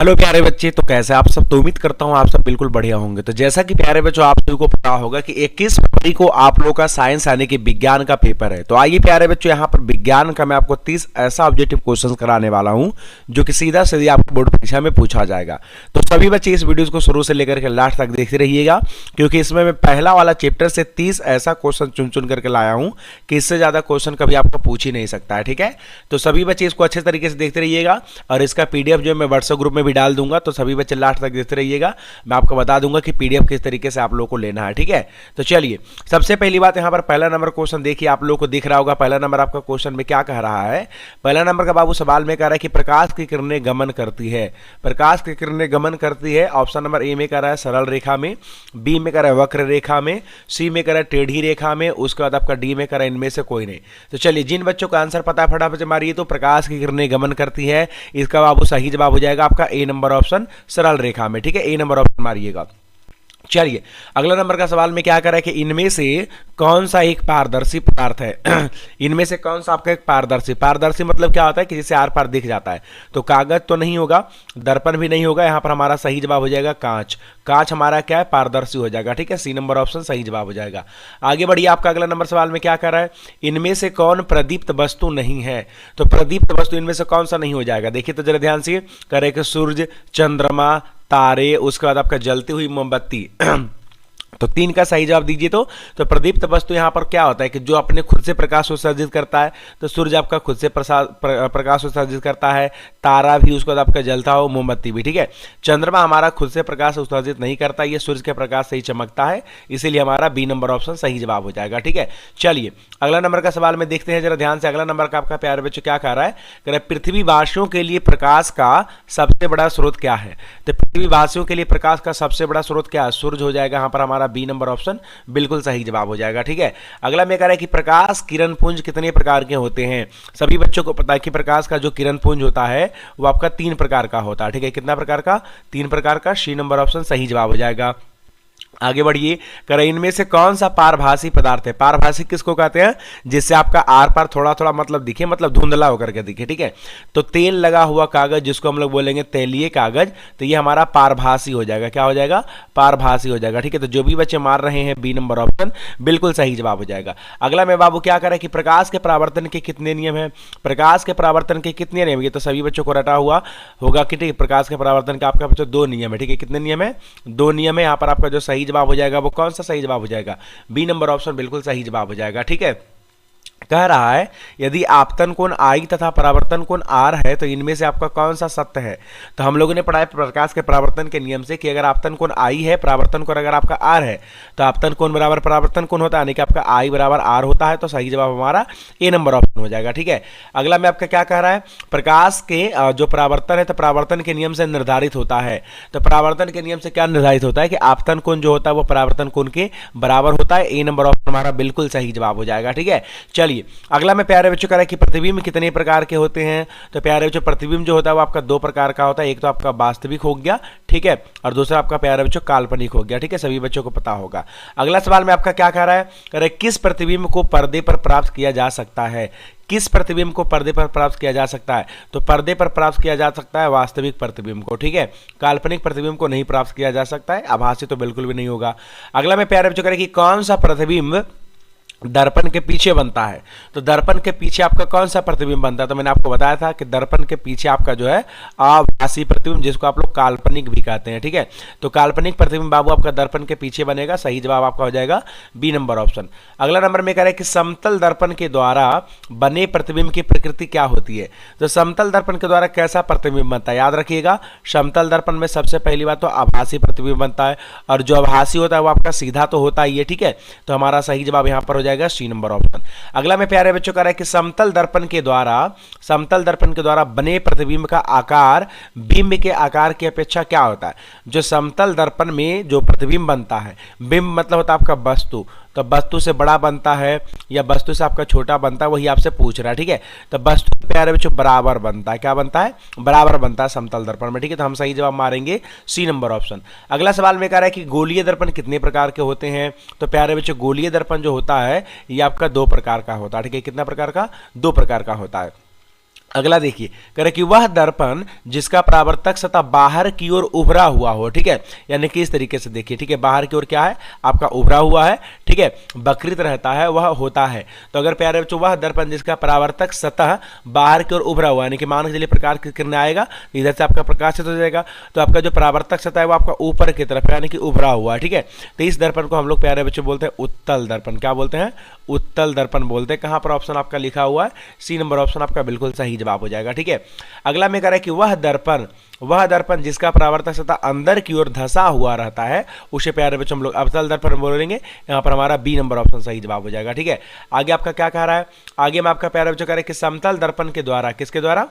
Hello प्यारे बच्चे, तो कैसे आप सब। तो उम्मीद करता हूँ आप सब बिल्कुल बढ़िया होंगे। तो जैसा कि प्यारे बच्चों आप सभी को पता होगा कि 21 फरवरी को आप लोगों का साइंस यानी कि विज्ञान का पेपर है। तो आइए प्यारे बच्चों, यहाँ पर विज्ञान का मैं आपको 30 ऐसा ऑब्जेक्टिव क्वेश्चन कराने वाला हूँ जो कि सीधा सीधी आपको बोर्ड परीक्षा में पूछा जाएगा। तो सभी बच्चे इस वीडियो को शुरू से लेकर के लास्ट तक देखते रहिएगा, क्योंकि इसमें मैं पहला वाला चैप्टर से 30 ऐसा क्वेश्चन चुन चुन करके लाया हूँ कि इससे ज्यादा क्वेश्चन कभी आपको पूछ ही नहीं सकता है। ठीक है, तो सभी बच्चे इसको अच्छे तरीके से देखते रहिएगा और इसका पीडीएफ जो मैं व्हाट्सएप ग्रुप में भी डाल दूंगा, तो सभी बच्चे लास्ट तक देखते रहिएगा। मैं आपको बता दूंगा कि पीडीएफ किस तरीके से आप लोगों को लेना है। ठीक है, तो चलिए सबसे पहली बात, यहाँ पर पहला नंबर क्वेश्चन देखिए, आप लोगों को दिख रहा होगा पहला नंबर आपका क्वेश्चन में क्या कह रहा है। पहला नंबर का बाबू सवाल में कह रहा है कि प्रकाश की किरणें गमन करती है। प्रकाश की किरणें गमन करती है। ऑप्शन नंबर ए में कह रहा है सरल रेखा में, बी में कह रहा है वक्र रेखा में, सी में कह रहा है टेढ़ी रेखा में, उसके बाद आपका डी में कह रहा है इनमें से कोई नहीं। तो चलिए जिन बच्चों का आंसर पता है फटाफट से मारिए। तो प्रकाश की किरणें गमन करती है, इसका बाबू सही जवाब हो जाएगा आपका ए नंबर ऑप्शन सरल रेखा में। ठीक है, ए नंबर ऑप्शन मारिएगा। चलिए अगला नंबर का सवाल में क्या कर रहा है कि इनमें से कौन सा एक पारदर्शी पदार्थ है। इनमें से कौन सा आपका एक पारदर्शी, पारदर्शी मतलब क्या होता है कि जिसे आर पार दिख जाता है। तो कागज तो नहीं होगा, दर्पण भी नहीं होगा, यहां पर हमारा सही जवाब हो जाएगा कांच। कांच हमारा क्या है, पारदर्शी हो जाएगा। ठीक है, सी नंबर ऑप्शन सही जवाब हो जाएगा। आगे बढ़िए, आपका अगला नंबर सवाल में क्या कर रहा है, इनमें से कौन प्रदीप्त वस्तु नहीं है। तो प्रदीप्त वस्तु इनमें से कौन सा नहीं हो जाएगा। देखिए तो जरा ध्यान से करे कि सूरज, चंद्रमा, तारे, उसके बाद आपका जलती हुई मोमबत्ती। तो तीन का सही जवाब दीजिए। तो प्रदीप्त वस्तु यहां पर क्या होता है कि जो अपने खुद से प्रकाश उत्सर्जित करता है। तो सूर्य आपका खुद से प्रकाश उत्सर्जित करता है, तारा भी, उसके बाद आपका जलता हो, मोमबत्ती भी। ठीक है, चंद्रमा हमारा खुद से प्रकाश उत्सर्जित नहीं करता, ये सूर्य के प्रकाश से ही चमकता है, इसीलिए हमारा बी नंबर ऑप्शन सही जवाब हो जाएगा। ठीक है, चलिए अगला नंबर का सवाल में देखते हैं जरा ध्यान से। अगला नंबर का आपका प्यारे बच्चों क्या कह रहा है, कह रहा है पृथ्वीवासियों के लिए प्रकाश का सबसे बड़ा स्रोत क्या है। तो पृथ्वीवासियों के लिए प्रकाश का सबसे बड़ा स्रोत क्या है, सूर्य हो जाएगा। यहाँ पर हमारा बी नंबर ऑप्शन बिल्कुल सही जवाब हो जाएगा। ठीक है, अगला में कह रहा है कि प्रकाश किरण पुंज कितने प्रकार के होते हैं। सभी बच्चों को पता है कि प्रकाश का जो किरण पुंज होता है वो आपका 3 प्रकार का होता है। ठीक है, कितना प्रकार का, 3 प्रकार का। सी नंबर ऑप्शन सही जवाब हो जाएगा। आगे बढ़िए, करें इनमें से कौन सा पारभासी पदार्थ है। पारभासी किसको कहते हैं, जिससे आपका आर पार थोड़ा थोड़ा मतलब दिखे, मतलब धुंधला होकर के दिखे। ठीक है, तो तेल लगा हुआ कागज जिसको हम लोग बोलेंगे तेलीय कागज, तो ये हमारा पारभासी हो जाएगा। क्या हो जाएगा, पारभासी हो जाएगा। ठीक है, तो जो भी बच्चे मार रहे हैं बी नंबर ऑप्शन बिल्कुल सही जवाब हो जाएगा। अगला में बाबू क्या करें कि प्रकाश के परावर्तन के कितने नियम है। प्रकाश के परावर्तन के कितने नियम, ये तो सभी बच्चों को रटा हुआ होगा कि ठीक है, प्रकाश के परावर्तन का आपका बच्चों 2 नियम है। ठीक है, कितने नियम है, 2 नियम है। यहाँ पर आपका जो सही जवाब हो जाएगा वो कौन सा सही जवाब हो जाएगा, बी नंबर ऑप्शन बिल्कुल सही जवाब हो जाएगा। ठीक है, कह रहा है यदि आपतन कोण आई तथा परावर्तन कोण आर है तो इनमें से आपका कौन सा सत्य है। तो हम लोगों ने पढ़ा है प्रकाश के परावर्तन के नियम से कि अगर आपतन कोण आई है, परावर्तन कोण अगर आपका आर है, तो आपतन कोण बराबर परावर्तन कोण होता है, यानी कि आपका आई बराबर आर होता है। तो सही जवाब हमारा ए नंबर ऑप्शन हो जाएगा। ठीक है, अगला में आपका क्या कह रहा है, प्रकाश के जो परावर्तन है तो परावर्तन के नियम से निर्धारित होता है। तो परावर्तन के नियम से क्या निर्धारित होता है कि आपतन कोण जो होता है वो परावर्तन कोण के बराबर होता है। ए नंबर ऑप्शन हमारा बिल्कुल सही जवाब हो जाएगा। ठीक है, चलिए अगला में प्यारे बच्चों कह रहा है कि प्रतिबिंब कितने प्रकार के होते हैं। तो प्यारे बच्चों प्रतिबिंब जो होता है वो आपका 2 प्रकार का होता है, एक तो आपका वास्तविक हो गया, ठीक है, और दूसरा आपका प्यारे बच्चों काल्पनिक हो गया। ठीक है, सभी बच्चों को पता होगा। अगला सवाल में आपका क्या कह रहा है, कह रहा है किस प्रतिबिंब को पर्दे पर प्राप्त किया जा सकता है। किस प्रतिबिंब को पर्दे पर प्राप्त किया जा सकता है। तो पर्दे पर प्राप्त किया जा सकता है वास्तविक प्रतिबिंब को। ठीक है, काल्पनिक प्रतिबिंब को नहीं प्राप्त किया जा सकता है, आभासी तो बिल्कुल भी नहीं होगा। अगला में प्यारे बच्चों कह रहा है कि कौन सा प्रतिबिंब दर्पण के पीछे बनता है। तो दर्पण के पीछे आपका कौन सा प्रतिबिंब बनता है। तो मैंने आपको बताया था कि दर्पण के पीछे आपका जो है आभासी प्रतिबिंब, जिसको आप लोग काल्पनिक भी कहते हैं। ठीक है, तो काल्पनिक प्रतिबिंब बाबू आपका दर्पण के पीछे बनेगा। सही जवाब आपका हो जाएगा बी नंबर ऑप्शन। अगला नंबर में कह रहा है कि समतल दर्पण के द्वारा बने प्रतिबिंब की प्रकृति क्या होती है। तो समतल दर्पण के द्वारा कैसा प्रतिबिंब बनता है, याद रखिएगा, समतल दर्पण में सबसे पहली बात तो आभासी प्रतिबिंब बनता है, और जो आभासी होता है वो आपका सीधा तो होता ही है। ठीक है, तो हमारा सही जवाब यहाँ पर हो जाएगा सी नंबर ऑप्शन। अगला में प्यारे बच्चों कह रहा है कि समतल दर्पण के द्वारा बने प्रतिबिंब का आकार बिंब के आकार की अपेक्षा क्या होता है। जो समतल दर्पण में जो प्रतिबिंब बनता है, बिंब मतलब होता है आपका वस्तु, तो वस्तु से बड़ा बनता है या वस्तु से आपका छोटा बनता है, वही आपसे पूछ रहा है। ठीक है, तो वस्तु प्यारे बच्चों बराबर बनता है। क्या बनता है, बराबर बनता है समतल दर्पण में। ठीक है, तो हम सही जवाब मारेंगे सी नंबर ऑप्शन। अगला सवाल में कह रहा है कि गोलीय दर्पण कितने प्रकार के होते हैं। तो प्यारे बच्चों गोलीय दर्पण जो होता है ये आपका 2 प्रकार का होता है। ठीक है, कितना प्रकार का, 2 प्रकार का होता है। अगला देखिए, कह रहे कि वह दर्पण जिसका परावर्तक सतह बाहर की ओर उभरा हुआ हो, ठीक है, यानी कि इस तरीके से देखिए, ठीक है, बाहर की ओर क्या है आपका उभरा हुआ है, ठीक है, वक्रित रहता है, वह होता है। तो अगर प्यारे बच्चों वह दर्पण जिसका परावर्तक सतह बाहर की ओर उभरा हुआ, यानी कि मान के चलिए प्रकाश की किरण आएगा, इधर से आपका प्रकाशित हो जाएगा, तो आपका जो परावर्तक सतह है वो आपका ऊपर की तरफ है, यानी कि उभरा हुआ है, ठीक है। तो इस दर्पण को हम लोग प्यारे बच्चों बोलते हैं उत्तल दर्पण। क्या बोलते हैं? उत्तल दर्पण बोलते हैं। कहां पर ऑप्शन आपका लिखा हुआ है? सी नंबर ऑप्शन आपका बिल्कुल सही जवाब हो जाएगा, ठीक है। अगला में कह रहा है कि वह दर्पण जिसका परावर्तक सतह अंदर की ओर धंसा हुआ रहता है, उसे प्यारे बच्चों हम लोग अवतल दर्पण बोलेंगे। यहां पर हमारा बी नंबर ऑप्शन सही जवाब हो जाएगा, ठीक है। आगे आपका क्या कह रहा है? आगे में आपका प्यारे बच्चों कह रहा है कि समतल दर्पण के द्वारा, किसके द्वारा?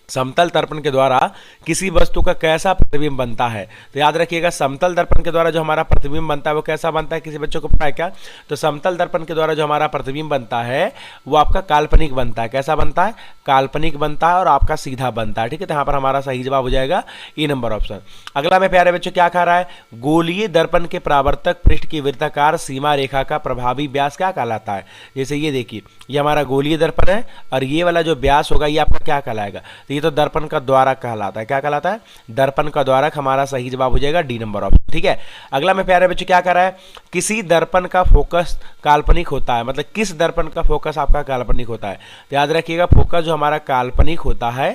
समतल दर्पण के द्वारा किसी वस्तु का कैसा प्रतिबिंब बनता है? तो याद रखिएगा, समतल दर्पण के द्वारा जो हमारा प्रतिबिंब बनता है वो कैसा बनता है? किसी बच्चों को पता है क्या? तो समतल दर्पण के द्वारा जो हमारा प्रतिबिंब बनता है वो आपका काल्पनिक बनता है। कैसा बनता है? काल्पनिक बनता है और आपका सीधा बनता है, ठीक है। तो यहाँ पर हमारा सही जवाब हो जाएगा ए नंबर ऑप्शन। अगला में प्यारे बच्चों क्या कह रहा है? गोलीय दर्पण के परावर्तक पृष्ठ की वृत्ताकार सीमा रेखा का प्रभावी व्यास क्या कहलाता है? जैसे ये देखिए, ये हमारा गोलीय दर्पण है और ये वाला जो व्यास होगा ये आपका क्या कहलाएगा? तो ये तो दर्पण का द्वारक कहलाता है। क्या कहलाता है? दर्पण का द्वारक। हमारा सही जवाब हो जाएगा डी नंबर ऑप्शन, ठीक है। अगला में प्यारे बच्चों क्या कर रहा है? किसी दर्पण का फोकस काल्पनिक होता है, मतलब किस दर्पण का फोकस आपका काल्पनिक होता है? तो याद रखिएगा, फोकस जो हमारा काल्पनिक होता है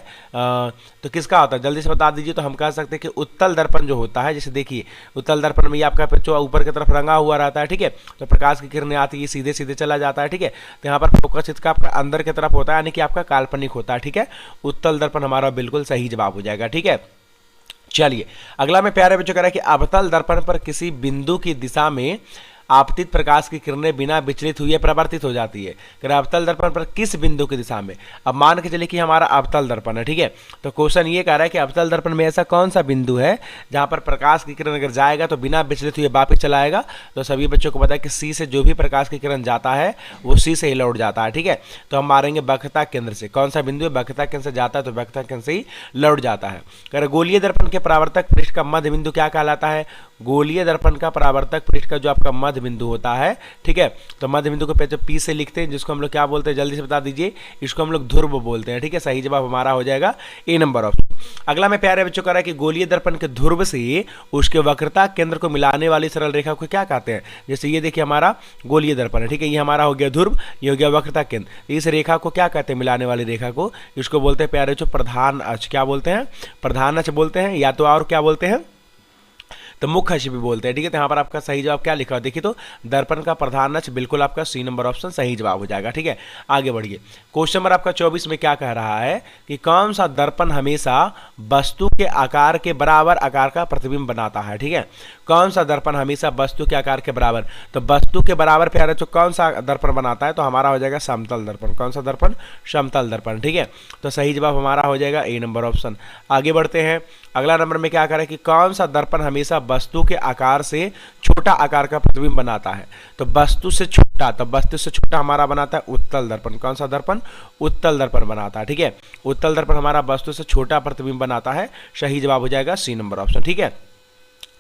तो किसका होता है? जल्दी से बता दीजिए। तो हम कह सकते हैं कि उत्तल दर्पण जो होता है, जैसे देखिए उत्तल दर्पण में ये आपका जो ऊपर की तरफ रंगा हुआ रहता है, ठीक है, तो प्रकाश की किरणें आती है सीधे सीधे चला जाता है, ठीक है। तो यहाँ पर फोकस इसका आपका अंदर की तरफ होता है, यानी कि आपका काल्पनिक होता है, ठीक है। उत्तल दर्पण हमारा बिल्कुल सही जवाब हो जाएगा, ठीक है। चलिए अगला में प्यारे बच्चों कह रहा है कि अवतल दर्पण पर किसी बिंदु की दिशा में आपतित प्रकाश की किरणें बिना विचलित हुए परावर्तित हो जाती है। अवतल दर्पण पर किस बिंदु की दिशा में? अब मान के चलिए कि हमारा अवतल दर्पण है, ठीक है। तो क्वेश्चन ये कह रहा है कि अवतल दर्पण में ऐसा कौन सा बिंदु है जहां पर प्रकाश की किरण अगर जाएगा तो बिना विचलित हुए वापिस चला आएगा? तो सभी बच्चों को पता है कि सी से जो भी प्रकाश की किरण जाता है वो सी से ही लौट जाता है, ठीक है। तो हम मारेंगे वक्रता केंद्र से। कौन सा बिंदु है? वक्रता केंद्र से जाता है तो वक्रता केंद्र से ही लौट जाता है। अगर गोलीय दर्पण के परावर्तक पृष्ठ का मध्य बिंदु क्या कहलाता है? गोलीय दर्पण का परावर्तक पृष्ठ का जो आपका मध्य बिंदु होता है, ठीक है, तो मध्य बिंदु को पी से लिखते हैं, जिसको हम लोग क्या बोलते हैं? जल्दी से बता दीजिए। इसको हम लोग ध्रुव बोलते हैं, ठीक है। सही जवाब हमारा हो जाएगा ए नंबर ऑप्शन। अगला में प्यारे बच्चों कह रहा है कि गोलीय दर्पण के ध्रुव से उसके वक्रता केंद्र को मिलाने वाली सरल रेखा को क्या कहते हैं? जैसे ये देखिए हमारा गोलीय दर्पण है, ठीक है, ये हमारा हो गया ध्रुव, ये हो गया वक्रता केंद्र। इस रेखा को क्या कहते हैं? मिलाने वाली रेखा को, इसको बोलते हैं प्यारे बच्चों प्रधान अक्ष। क्या बोलते हैं? प्रधान अक्ष बोलते हैं, या तो और क्या बोलते हैं? तो मुख्य अक्ष भी बोलते हैं, ठीक है। तो यहाँ पर आपका सही जवाब क्या लिखा है? देखिए तो दर्पण का प्रधान अक्ष बिल्कुल आपका सी नंबर ऑप्शन सही जवाब हो जाएगा, ठीक है। आगे बढ़िए, क्वेश्चन नंबर आपका 24 में क्या कह रहा है कि कौन सा दर्पण हमेशा वस्तु के आकार के बराबर आकार का प्रतिबिंब बनाता है, ठीक है। कौन सा दर्पण हमेशा वस्तु के आकार के बराबर? तो वस्तु के बराबर प्यारे तो कौन सा दर्पण बनाता है? तो हमारा हो जाएगा समतल दर्पण। कौन सा दर्पण? समतल दर्पण, ठीक है। तो सही जवाब हमारा हो जाएगा ए नंबर ऑप्शन। आगे बढ़ते हैं, अगला नंबर में क्या करें कि कौन सा दर्पण हमेशा वस्तु के आकार से छोटा आकार का प्रतिबिंब बनाता है? तो वस्तु से छोटा, तो वस्तु से छोटा हमारा बनाता है उत्तल दर्पण। कौन सा दर्पण? उत्तल दर्पण बनाता है, ठीक है। उत्तल दर्पण हमारा वस्तु से छोटा प्रतिबिंब बनाता है। सही जवाब हो जाएगा सी नंबर ऑप्शन, ठीक है।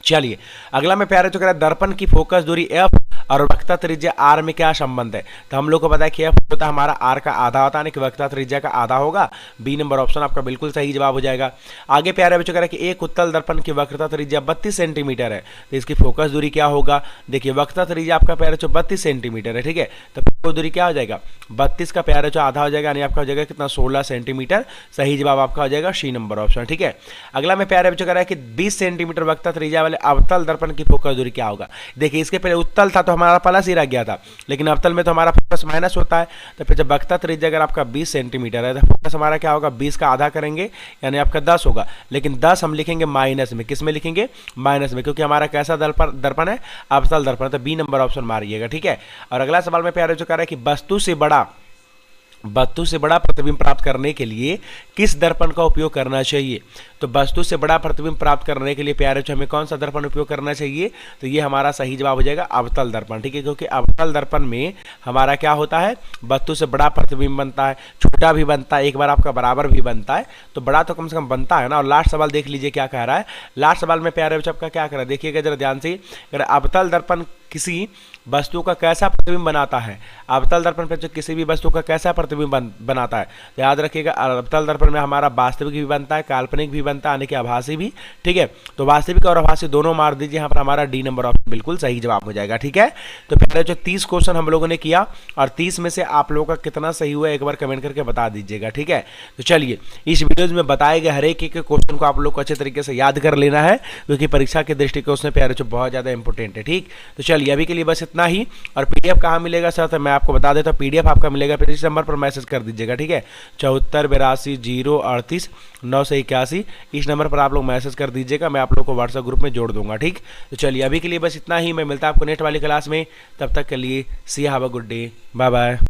चलिए अगला में प्यारे तो कह रहा है दर्पण की फोकस दूरी एफ और वक्रता त्रिज्या आर में क्या संबंध है? तो हम लोग को पता है कि एफ होता है हमारा आर का आधा होता है, कि वक्रता त्रिज्या का आधा होगा। बी नंबर ऑप्शन आपका बिल्कुल सही जवाब हो जाएगा। आगे प्यारे बच्चों कह रहा है कि एक उत्तल दर्पण की वक्रता त्रिज्या 32 सेंटीमीटर है, तो इसकी फोकस दूरी क्या होगा? देखिए वक्रता त्रिज्या आपका प्यारे जो 32 सेंटीमीटर है, ठीक है, तो फोकस दूरी क्या हो जाएगा? 32 का प्यारे जो आधा हो जाएगा, यानी आपका हो जाएगा कितना? 16 सेंटीमीटर। सही जवाब आपका हो जाएगा सी नंबर ऑप्शन, ठीक है। अगला में प्यारे बच्चों कह रहा है कि 20 सेंटीमीटर वक्रता त्रिज्या वाले अवतल दर्पण की फोकस दूरी क्या होगा? देखिए इसके पहले उत्तल था तो हमारा प्लस ही रह गया था, लेकिन अवतल में तो हमारा फोकस माइनस होता है। तो फिर जब वक्रता त्रिज्या अगर आपका 20 सेंटीमीटर है तो फोकस हमारा क्या होगा? 20 का आधा करेंगे, यानी आपका 10 होगा, लेकिन 10 हम लिखेंगे माइनस में। किस में लिखेंगे? माइनस में, क्योंकि हमारा कैसा दर्पण है? अवतल दर्पण। तो बी नंबर ऑप्शन मारिएगा, ठीक है। और अगला सवाल में प्यारे जो कह रहा है कि वस्तु से बड़ा प्रतिबिंब प्राप्त करने के लिए किस दर्पण का उपयोग करना चाहिए। तो वस्तु से बड़ा प्रतिबिंब प्राप्त करने के लिए प्यारे बच्चों हमें कौन सा दर्पण उपयोग करना चाहिए, तो ये हमारा सही जवाब हो जाएगा अवतल दर्पण। ठीक है, क्योंकि अवतल दर्पण में हमारा क्या होता है, वस्तु से बड़ा प्रतिबिंब बनता है, छोटा भी बनता है, एक बार आपका बराबर भी बनता है, तो बड़ा तो कम से कम बनता है ना। और लास्ट सवाल देख लीजिए क्या कह रहा है। लास्ट सवाल में प्यारे बच्चों आपका क्या कह रहा है, देखिएगा जरा ध्यान से। अगर अवतल दर्पण किसी वस्तु का कैसा प्रतिबिंब बनाता है, अवतल दर्पण पे किसी भी वस्तु का कैसा प्रतिबिंब बनाता है, तो याद रखिएगा अवतल दर्पण में हमारा वास्तविक भी बनता है, काल्पनिक भी बनता है, यानी कि आभासी भी। ठीक है, तो वास्तविक और आभासी दोनों मार दीजिए, यहाँ पर हमारा डी नंबर ऑप्शन बिल्कुल सही जवाब हो जाएगा। ठीक है, तो पहले जो 30 क्वेश्चन हम लोगों ने किया और 30 में से आप लोगों का कितना सही हुआ एक बार कमेंट करके बता दीजिएगा। ठीक है, तो चलिए इस वीडियोज में बताए गए हर एक क्वेश्चन को आप लोग को अच्छे तरीके से याद कर लेना है, क्योंकि परीक्षा के दृष्टिकोण से प्यारे जो बहुत ज़्यादा इंपॉर्टेंट है। ठीक, तो चलिए अभी के लिए बस इतना ही। और पीडीएफ कहाँ मिलेगा सर, तो मैं आपको बता देता हूँ, पीडीएफ आपका मिलेगा फिर इस नंबर पर मैसेज कर दीजिएगा। ठीक है, 7482 038 981, इस नंबर पर आप लोग मैसेज कर दीजिएगा, मैं आप लोग को व्हाट्सएप ग्रुप में जोड़ दूंगा। ठीक, तो चलिए अभी के लिए बस इतना ही, मैं मिलता हूँ आपको नेक्स्ट वाली क्लास में, तब तक के लिए see have a good day, bye bye.